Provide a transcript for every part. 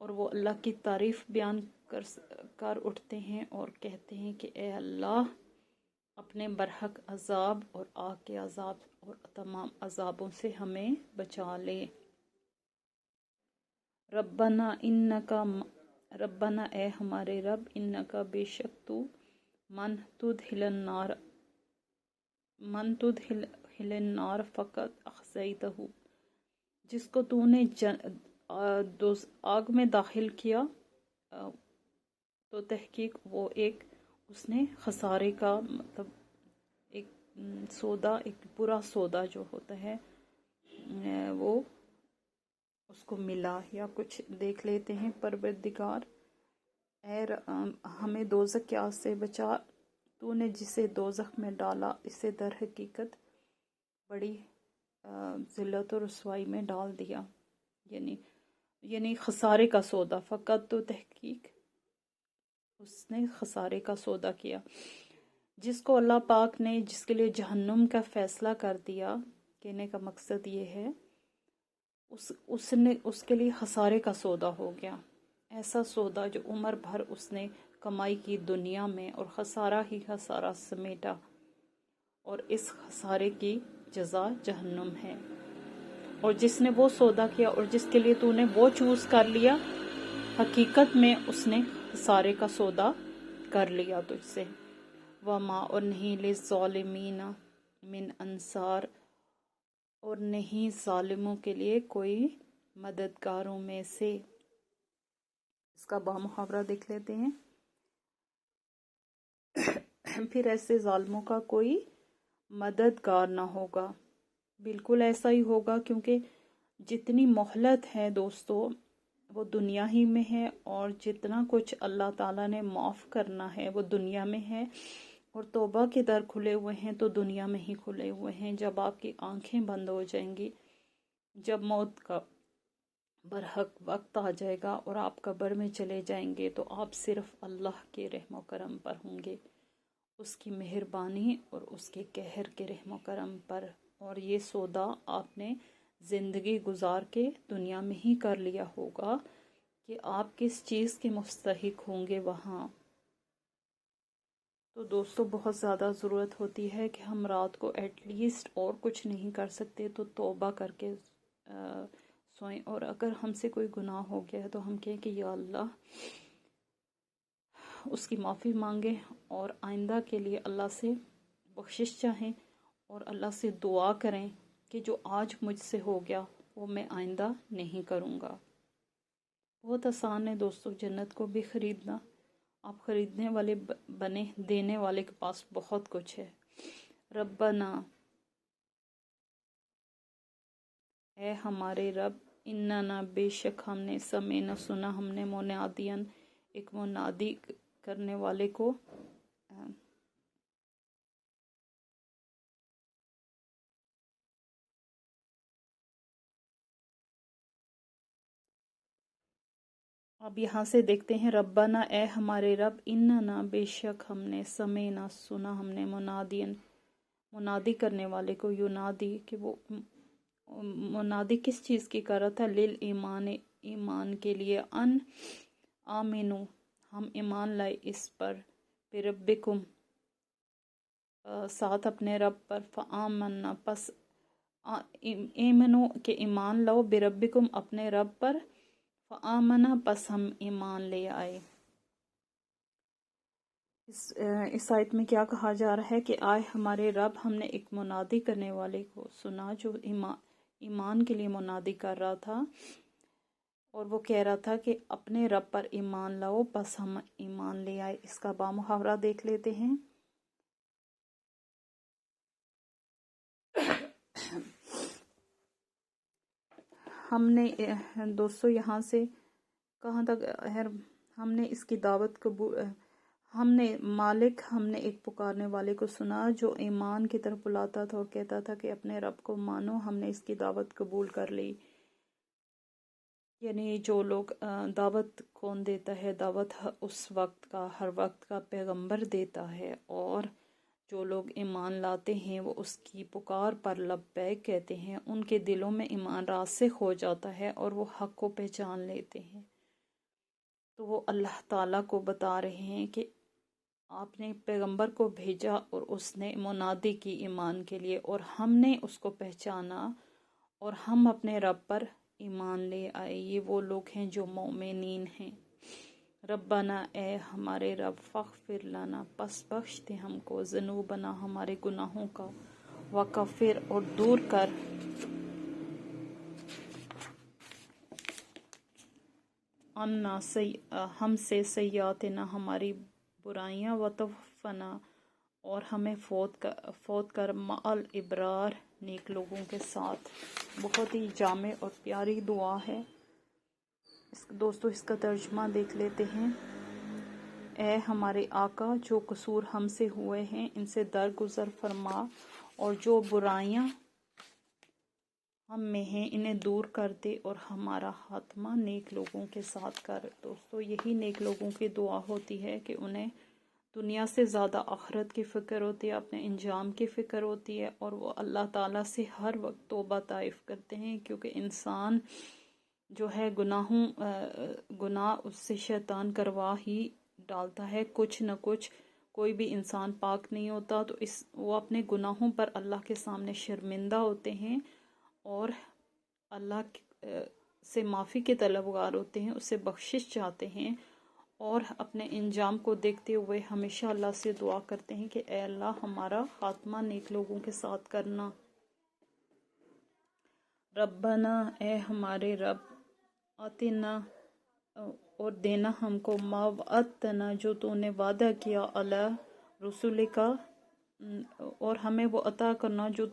اور وہ اللہ کی تعریف بیان کر اٹھتے ہیں اور کہتے ہیں کہ اے اللہ اپنے برحق عذاب اور آگ کے عذاب اور تمام عذابوں سے ہمیں بچا لے۔ ربنا انکا ربنا اے ہمارے رب انکا بے شک تو من تدخل النار فقط اخزیتہ جس کو تو نے آگ میں داخل کیا تو تحقیق وہ اس نے خسارے کا مطلب ایک سودا، ایک برا سودا جو ہوتا ہے وہ اس کو ملا۔ یا کچھ دیکھ لیتے ہیں۔ پروردگار اے ہمیں دوزخ کی آگ سے بچا، تو نے جسے دوزخ میں ڈالا اسے در حقیقت بڑی ذلت و رسوائی میں ڈال دیا، یعنی خسارے کا سودا۔ فقط تو تحقیق اس نے خسارے کا سودا کیا، جس کو اللہ پاک نے جس کے لیے جہنم کا فیصلہ کر دیا۔ کہنے کا مقصد یہ ہے اس کے لیے خسارے کا سودا ہو گیا، ایسا سودا جو عمر بھر اس نے کمائی کی دنیا میں اور خسارہ ہی خسارہ سمیٹا، اور اس خسارے کی جزا جہنم ہے۔ اور جس نے وہ سودا کیا اور جس کے لیے تو نے وہ چوز کر لیا، حقیقت میں اس نے خسارے کا سودا کر لیا تجھ سے۔ وما اور نہیں للظالمین من انصار اور نہیں ظالموں کے لیے کوئی مددگاروں میں سے۔ اس کا بامحاورہ دیکھ لیتے ہیں۔ پھر ایسے ظالموں کا کوئی مددگار نہ ہوگا، بالکل ایسا ہی ہوگا، کیونکہ جتنی مہلت ہے دوستو وہ دنیا ہی میں ہے، اور جتنا کچھ اللہ تعالیٰ نے معاف کرنا ہے وہ دنیا میں ہے، اور توبہ کے در کھلے ہوئے ہیں تو دنیا میں ہی کھلے ہوئے ہیں۔ جب آپ کی آنکھیں بند ہو جائیں گی، جب موت کا برحق وقت آ جائے گا اور آپ قبر میں چلے جائیں گے، تو آپ صرف اللہ کے رحم و کرم پر ہوں گے، اس کی مہربانی اور اس کے قہر کے رحم و کرم پر۔ اور یہ سودا آپ نے زندگی گزار کے دنیا میں ہی کر لیا ہوگا کہ آپ کس چیز کے مستحق ہوں گے وہاں۔ تو دوستو بہت زیادہ ضرورت ہوتی ہے کہ ہم رات کو ایٹ لیسٹ اور کچھ نہیں کر سکتے تو توبہ کر کے سوئیں، اور اگر ہم سے کوئی گناہ ہو گیا ہے تو ہم کہیں کہ یا اللہ اس کی معافی مانگیں، اور آئندہ کے لیے اللہ سے بخشش چاہیں، اور اللہ سے دعا کریں کہ جو آج مجھ سے ہو گیا وہ میں آئندہ نہیں کروں گا۔ بہت آسان ہے دوستو جنت کو بھی خریدنا، آپ خریدنے والے بنے، دینے والے کے پاس بہت کچھ ہے۔ ربنا اے ہمارے رب اننا بے شک ہم نے سمعنا سنا، ہم نے منادین ایک منادی کرنے والے کو اب یہاں سے دیکھتے ہیں۔ ربنا اے ہمارے رب اننا بے شک ہم نے سمعنا سنا، ہم نے منادین منادی کرنے والے کو، ینادی کہ وہ منادی کس چیز کی کر رہا تھا، للایمان ایمان کے لیے، ان آمنو ہم ایمان لائے اس پر، بربکم ساتھ اپنے رب پر، فآمنا پس ایمنو کہ ایمان لاؤ، بربکم اپنے رب پر، فآمنا پس ہم ایمان لے آئے۔ اس آیت میں کیا کہا جا رہا ہے کہ آئے ہمارے رب، ہم نے ایک منادی کرنے والے کو سنا جو ایمان کے لیے منادی کر رہا تھا، اور وہ کہہ رہا تھا کہ اپنے رب پر ایمان لاؤ، پس ہم ایمان لے آئے۔ اس کا بامحاورہ دیکھ لیتے ہیں۔ ہم نے دوستو یہاں سے کہاں تک ہم نے اس کی دعوت قبول، ہم نے مالک، ہم نے ایک پکارنے والے کو سنا جو ایمان کی طرف بلاتا تھا اور کہتا تھا کہ اپنے رب کو مانو، ہم نے اس کی دعوت قبول کر لی۔ یعنی جو لوگ دعوت کون دیتا ہے، دعوت اس وقت کا، ہر وقت کا پیغمبر دیتا ہے، اور جو لوگ ایمان لاتے ہیں وہ اس کی پکار پر لبیک کہتے ہیں، ان کے دلوں میں ایمان راسخ ہو جاتا ہے اور وہ حق کو پہچان لیتے ہیں۔ وہ اللہ تعالیٰ کو بتا رہے ہیں کہ آپ نے پیغمبر کو بھیجا اور اس نے منادی کی ایمان کے لیے، اور ہم نے اس کو پہچانا اور ہم اپنے رب پر ایمان لے آئے۔ یہ وہ لوگ ہیں جو مومنین ہیں۔ ربنا، اے ہمارے رب، فاغفر لنا، پس بخش دے ہم کو، ذنوبنا، ہمارے گناہوں کا، وکفر، اور دور کر، عنا، ہم سے، سیئاتنا، ہماری برائیاں، وتوفنا، اور ہمیں فوت کر، مع الابرار، نیک لوگوں کے ساتھ۔ بہت ہی جامع اور پیاری دعا ہے۔ دوستو اس کا ترجمہ دیکھ لیتے ہیں۔ اے ہمارے آقا، جو قصور ہم سے ہوئے ہیں ان سے درگزر فرما، اور جو برائیاں ہم میں ہیں انہیں دور کر دے، اور ہمارا خاتمہ نیک لوگوں کے ساتھ کر۔ دوستو یہی نیک لوگوں کی دعا ہوتی ہے کہ انہیں دنیا سے زیادہ آخرت کی فکر ہوتی ہے، اپنے انجام کی فکر ہوتی ہے، اور وہ اللہ تعالیٰ سے ہر وقت توبہ طائف کرتے ہیں، کیونکہ انسان جو ہے گناہ اس سے شیطان کروا ہی ڈالتا ہے کچھ نہ کچھ۔ کوئی بھی انسان پاک نہیں ہوتا، تو وہ اپنے گناہوں پر اللہ کے سامنے شرمندہ ہوتے ہیں اور اللہ سے معافی کے طلبگار ہوتے ہیں، اس سے بخشش چاہتے ہیں، اور اپنے انجام کو دیکھتے ہوئے ہمیشہ اللہ سے دعا کرتے ہیں کہ اے اللہ ہمارا خاتمہ نیک لوگوں کے ساتھ کرنا۔ ربنا، اے ہمارے رب، آتنا، اور دینا ہم کو، ما وعدتنا، جو تو نے وعدہ کیا، علی رسول کا، اور ہمیں وہ عطا کرنا جو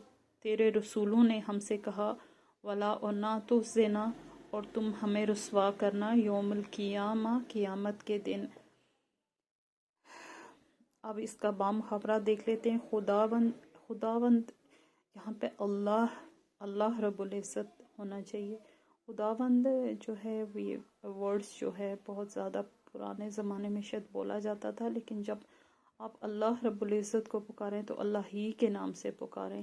تیرے رسولوں نے ہم سے کہا، ولا، اور نہ تخزنا، اور تم ہمیں رسوا کرنا، یوم القیامہ، قیامت کے دن۔ اب اس کا بامخبرہ دیکھ لیتے ہیں۔ خداوند یہاں پہ اللہ رب العزت ہونا چاہیے۔ خداوند جو ہے یہ ورڈز جو ہے بہت زیادہ پرانے زمانے میں شاید بولا جاتا تھا، لیکن جب آپ اللہ رب العزت کو پکاریں تو اللہ ہی کے نام سے پکاریں۔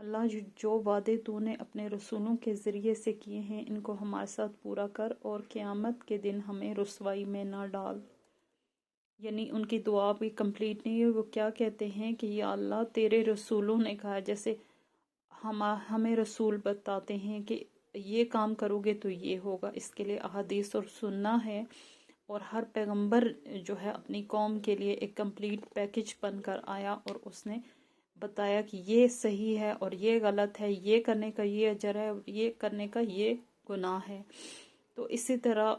اللہ جو وعدے تو نے اپنے رسولوں کے ذریعے سے کیے ہیں ان کو ہمارے ساتھ پورا کر، اور قیامت کے دن ہمیں رسوائی میں نہ ڈال۔ یعنی ان کی دعا بھی کمپلیٹ نہیں ہوئی۔ وہ کیا کہتے ہیں کہ یا اللہ تیرے رسولوں نے کہا، جیسے ہمیں رسول بتاتے ہیں کہ یہ کام کرو گے تو یہ ہوگا، اس کے لیے احادیث اور سننا ہے، اور ہر پیغمبر جو ہے اپنی قوم کے لیے ایک کمپلیٹ پیکج بن کر آیا، اور اس نے بتایا کہ یہ صحیح ہے اور یہ غلط ہے، یہ کرنے کا یہ اجر ہے اور یہ کرنے کا یہ گناہ ہے۔ تو اسی طرح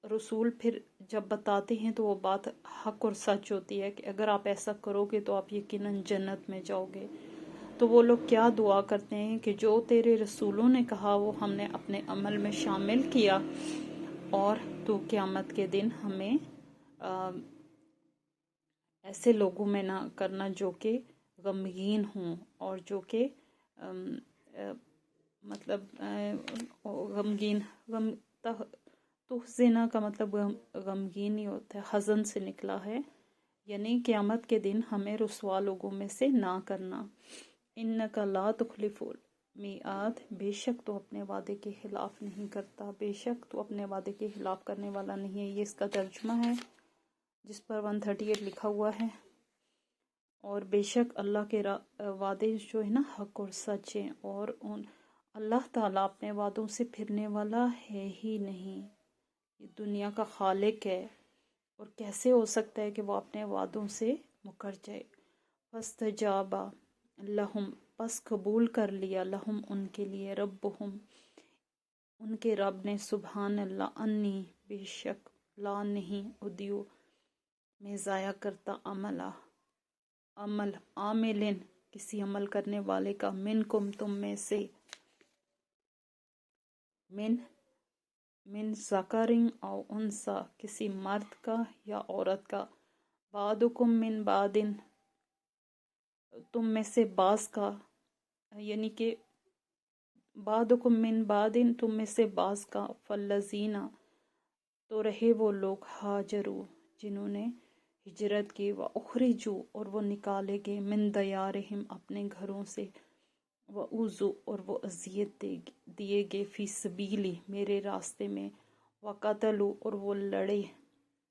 رسول پھر جب بتاتے ہیں تو وہ بات حق اور سچ ہوتی ہے کہ اگر آپ ایسا کرو گے تو آپ یقیناً جنت میں جاؤ گے۔ تو وہ لوگ کیا دعا کرتے ہیں کہ جو تیرے رسولوں نے کہا وہ ہم نے اپنے عمل میں شامل کیا، اور تو قیامت کے دن ہمیں ایسے لوگوں میں نہ کرنا جو کہ غمگین ہوں، اور جو کہ تحزنا کا مطلب غمگین ہی ہوتا ہے، حزن سے نکلا ہے، یعنی قیامت کے دن ہمیں رسوا لوگوں میں سے نہ کرنا۔ انک لا تخلف المیعاد، بے شک تو اپنے وعدے کے خلاف نہیں کرتا، بے شک تو اپنے وعدے کے خلاف کرنے والا نہیں ہے۔ یہ اس کا ترجمہ ہے جس پر 138 لکھا ہوا ہے۔ اور بے شک اللہ کے وعدے جو ہے نا حق اور سچ ہیں، اور اللہ تعالیٰ اپنے وعدوں سے پھرنے والا ہے ہی نہیں، یہ دنیا کا خالق ہے، اور کیسے ہو سکتا ہے کہ وہ اپنے وعدوں سے مکر جائے۔ فاستجاب لہم، پس قبول کر لیا، لہم ان کے لیے، ربہم ان کے رب نے، سبحان اللہ، انی بے شک، لا نہیں، ادیو میں ضائع کرتا، عمل عاملن کسی عمل کرنے والے کا، منکم تم میں سے، من ذکرن او انثی کسی مرد کا یا عورت کا، بعضکم من بعضن تم میں سے بعض کا، یعنی کہ بعضکم من بعضن تم میں سے بعض کا، فالذین تو رہے وہ لوگ، ہاجروا جنہوں نے ہجرت کی، واخرجوا اور وہ نکالے گئے، من دیارہم اپنے گھروں سے، وَأُوذُوا اور وہ اذیت دیے گئے، فی سبیلی میرے راستے میں، وَقَتَلُوا اور وہ لڑے،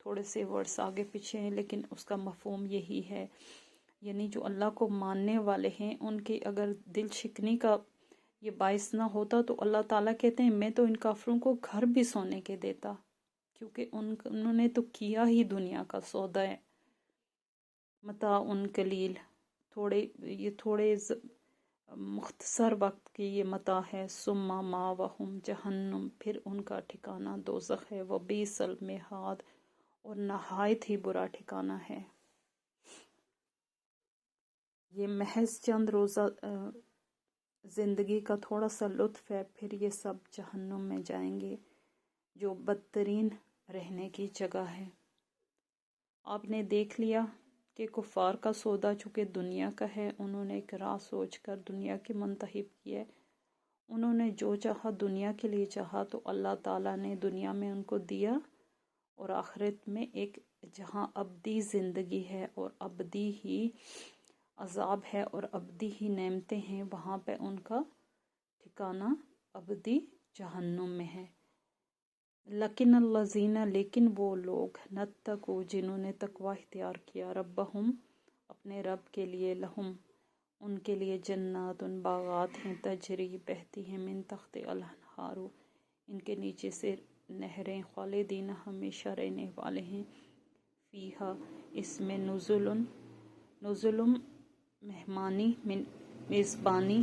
تھوڑے سے ورڈس آگے پیچھے ہیں لیکن اس کا مفہوم یہی ہے، یعنی جو اللہ کو ماننے والے ہیں ان کی اگر دل شکنی کا یہ باعث نہ ہوتا تو اللہ تعالیٰ کہتے ہیں میں تو ان کافروں کو گھر بھی سونے کے دیتا، کیونکہ انہوں نے تو کیا ہی دنیا کا سودا ہے، متاع ان قلیل، تھوڑے مختصر وقت کی یہ متاع ہے، ثم ماوہم جہنم، پھر ان کا ٹھکانہ دوزخ ہے، وبئس المہاد، اور نہایت ہی برا ٹھکانہ ہے۔ یہ محض چند روزہ زندگی کا تھوڑا سا لطف ہے، پھر یہ سب جہنم میں جائیں گے جو بدترین رہنے کی جگہ ہے۔ آپ نے دیکھ لیا کہ کفار کا سودا چونکہ دنیا کا ہے، انہوں نے ایک راہ سوچ کر دنیا کے منتخب کیا، انہوں نے جو چاہا دنیا کے لیے چاہا تو اللہ تعالیٰ نے دنیا میں ان کو دیا، اور آخرت میں ایک جہاں ابدی زندگی ہے اور ابدی ہی عذاب ہے اور ابدی ہی نعمتیں ہیں، وہاں پہ ان کا ٹھکانہ ابدی جہنم میں ہے۔ لیکن وہ لوگ نتقوا جنہوں نے تقوی اختیار کیا، ربہم اپنے رب کے لیے، لہم ان کے لیے جنات باغات ہیں، تجری بہتی ہیں، من تحت الانہار ان کے نیچے سے نہریں، خالدین ہمیشہ رہنے والے ہیں، فیہا اس میں نزل مہمانی، میزبانی،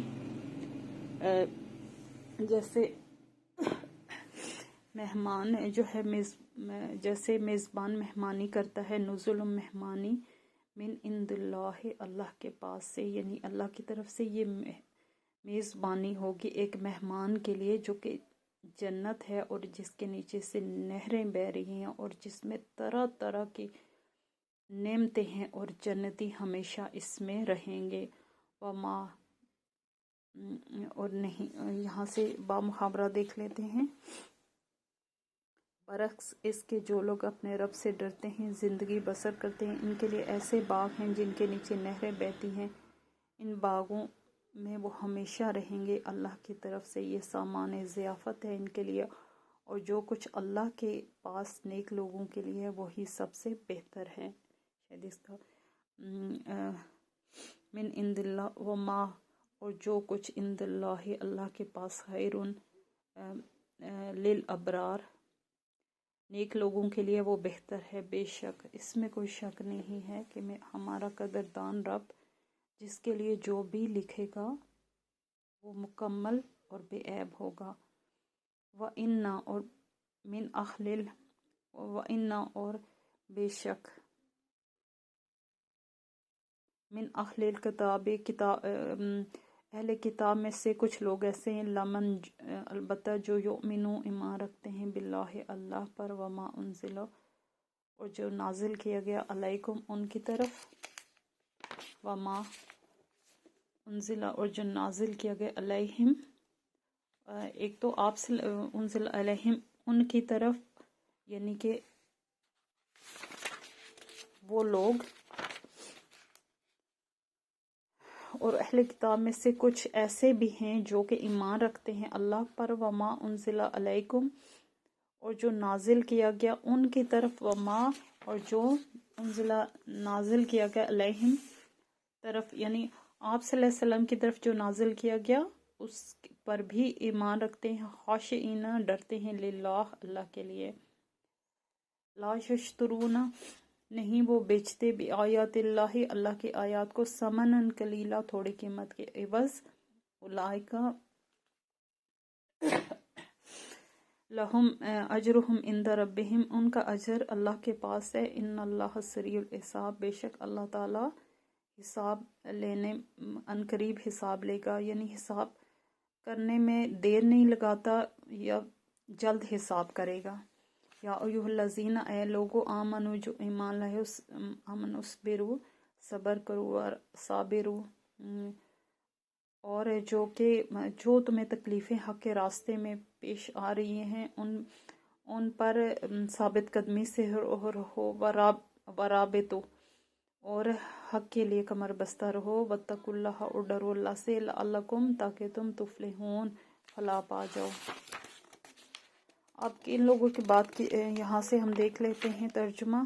جیسے مہمان جو ہے جیسے میزبان مہمانی کرتا ہے، نزل مہمانی من عند اللہ اللہ کے پاس سے، یعنی اللہ کی طرف سے یہ میزبانی ہوگی ایک مہمان کے لیے جو کہ جنت ہے اور جس کے نیچے سے نہریں بہہ رہی ہیں اور جس میں طرح طرح کی نعمتیں ہیں، اور جنتی ہمیشہ اس میں رہیں گے۔ وما اور نہیں، یہاں سے با محاورہ دیکھ لیتے ہیں، برعکس اس کے جو لوگ اپنے رب سے ڈرتے ہیں، زندگی بسر کرتے ہیں، ان کے لیے ایسے باغ ہیں جن کے نیچے نہریں بہتی ہیں، ان باغوں میں وہ ہمیشہ رہیں گے، اللہ کی طرف سے یہ سامان ضیافت ہے ان کے لیے، اور جو کچھ اللہ کے پاس نیک لوگوں کے لیے وہی سب سے بہتر ہے۔ شاید اس کا من عند اللہ وما، اور جو کچھ عند اللہ اللہ کے پاس، خیر للابرار نیک لوگوں کے لیے وہ بہتر ہے، بے شک اس میں کوئی شک نہیں ہے کہ ہمارا قدردان رب جس کے لیے جو بھی لکھے گا وہ مکمل اور بے عیب ہوگا۔ وَإِنَّا اور من اخلل وَإِنَّا اور بے شک من اہل الکتاب اہل کتاب میں سے کچھ لوگ ایسے ہیں، لمن البتہ جو یؤمنون ایمان رکھتے ہیں، باللہ اللہ پر، وما انزل اور جو نازل کیا گیا، علیکم ان کی طرف، وما انزل اور جو نازل کیا گیا، علیہم ایک تو آپ سے انزل علیہم ان کی طرف، یعنی کہ وہ لوگ، اور اہل کتاب میں سے کچھ ایسے بھی ہیں جو کہ ایمان رکھتے ہیں اللہ پر، وما انزل علیکم اور جو نازل کیا گیا ان کی طرف، وما اور جو انزل نازل کیا گیا علیہم طرف، یعنی آپ صلی اللہ علیہ وسلم کی طرف جو نازل کیا گیا اس پر بھی ایمان رکھتے ہیں، خاشعین ڈرتے ہیں، للہ اللہ کے لیے، لا یشترون نہیں وہ بیچتے بھی آیات اللہ اللہ کی آیات کو، ثمنً قلیلا تھوڑی قیمت کے عوض، اولئک لہم اجرہم عند ربہم ان کا اجر اللہ کے پاس ہے، ان اللہ سریع الحساب بے شک اللہ تعالی حساب لینے عنقریب حساب لے گا، یعنی حساب کرنے میں دیر نہیں لگاتا یا جلد حساب کرے گا۔ یا ایھا الذین اے لوگو آمنو جو ایمان لائے، امن اصبروا صبر کرو، اور صابروا اور جو تمہیں تکلیفیں حق کے راستے میں پیش آ رہی ہیں ان پر ثابت قدمی سے رہو، ورابطو اور حق کے لیے کمر بستہ رہو، واتقوا اللہ اور ڈرو اللہ سے، لعلکم تاکہ تم تفلحون فلاح پا جاؤ۔ اب ان لوگوں کی بات کی یہاں سے ہم دیکھ لیتے ہیں ترجمہ۔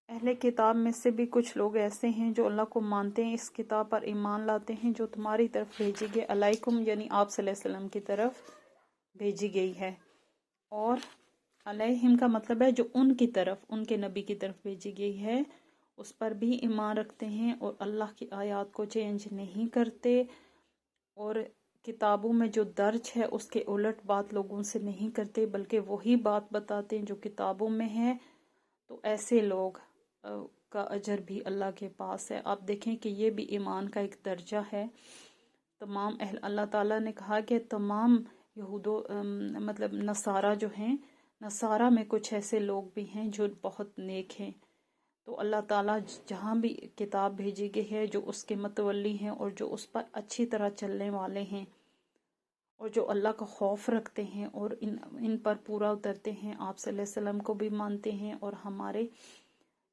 اہل کتاب میں سے بھی کچھ لوگ ایسے ہیں جو اللہ کو مانتے ہیں، اس کتاب پر ایمان لاتے ہیں جو تمہاری طرف بھیجی گئی، علیکم یعنی آپ صلی اللہ علیہ وسلم کی طرف بھیجی گئی ہے، اور علیہم کا مطلب ہے جو ان کی طرف، ان کے نبی کی طرف بھیجی گئی ہے، اس پر بھی ایمان رکھتے ہیں اور اللہ کی آیات کو چینج نہیں کرتے، اور کتابوں میں جو درج ہے اس کے الٹ بات لوگوں سے نہیں کرتے بلکہ وہی بات بتاتے ہیں جو کتابوں میں ہے، تو ایسے لوگ کا اجر بھی اللہ کے پاس ہے۔ آپ دیکھیں کہ یہ بھی ایمان کا ایک درجہ ہے۔ تمام اللہ تعالیٰ نے کہا کہ تمام مطلب نصارہ جو ہیں، نصارہ میں کچھ ایسے لوگ بھی ہیں جو بہت نیک ہیں، تو اللہ تعالیٰ جہاں بھی کتاب بھیجی گئی ہے جو اس کے متولی ہیں اور جو اس پر اچھی طرح چلنے والے ہیں اور جو اللہ کا خوف رکھتے ہیں اور ان پر پورا اترتے ہیں، آپ صلی اللہ علیہ وسلم کو بھی مانتے ہیں اور ہمارے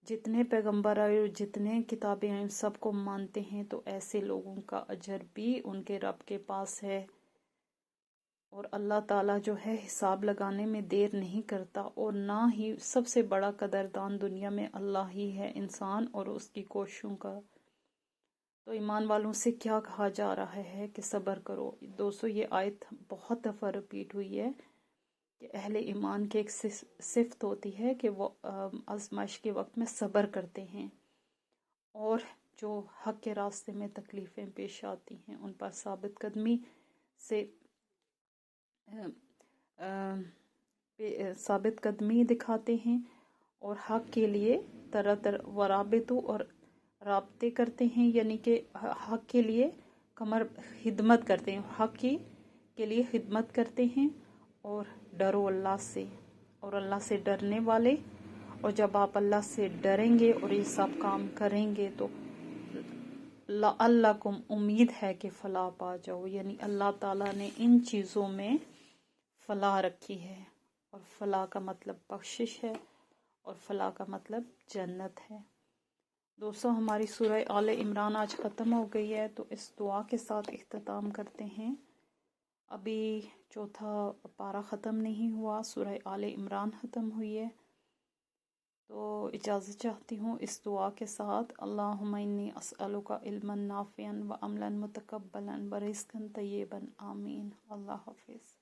جتنے پیغمبر آئے اور جتنے کتابیں آئیں سب کو مانتے ہیں، تو ایسے لوگوں کا اجر بھی ان کے رب کے پاس ہے، اور اللہ تعالیٰ جو ہے حساب لگانے میں دیر نہیں کرتا، اور نہ ہی سب سے بڑا قدردان دنیا میں اللہ ہی ہے، انسان اور اس کی کوششوں کا۔ تو ایمان والوں سے کیا کہا جا رہا ہے کہ صبر کرو۔ دوستو یہ آیت بہت دفعہ ریپیٹ ہوئی ہے کہ اہل ایمان کی ایک صفت ہوتی ہے کہ وہ آزمائش کے وقت میں صبر کرتے ہیں، اور جو حق کے راستے میں تکلیفیں پیش آتی ہیں ان پر ثابت قدمی سے ثابت قدمی دکھاتے ہیں، اور حق کے لیے طرح طرح ورابطوں اور رابطے کرتے ہیں، یعنی کہ حق کے لیے خدمت کرتے ہیں، حق کے لیے خدمت کرتے ہیں، اور ڈرو اللہ سے، اور اللہ سے ڈرنے والے، اور جب آپ اللہ سے ڈریں گے اور یہ سب کام کریں گے تو لعلکم امید ہے کہ فلاح پا جاؤ، یعنی اللہ تعالیٰ نے ان چیزوں میں فلاح رکھی ہے، اور فلاح کا مطلب بخشش ہے، اور فلاح کا مطلب جنت ہے۔ دوستو ہماری سورہ آل عمران آج ختم ہو گئی ہے، تو اس دعا کے ساتھ اختتام کرتے ہیں۔ ابھی چوتھا پارہ ختم نہیں ہوا، سورہ آل عمران ختم ہوئی ہے، تو اجازت چاہتی ہوں اس دعا کے ساتھ۔ اللہم انی اسألک علما نافعا وعملا متقبلا ورزقا طیبا، آمین۔ اللہ حافظ۔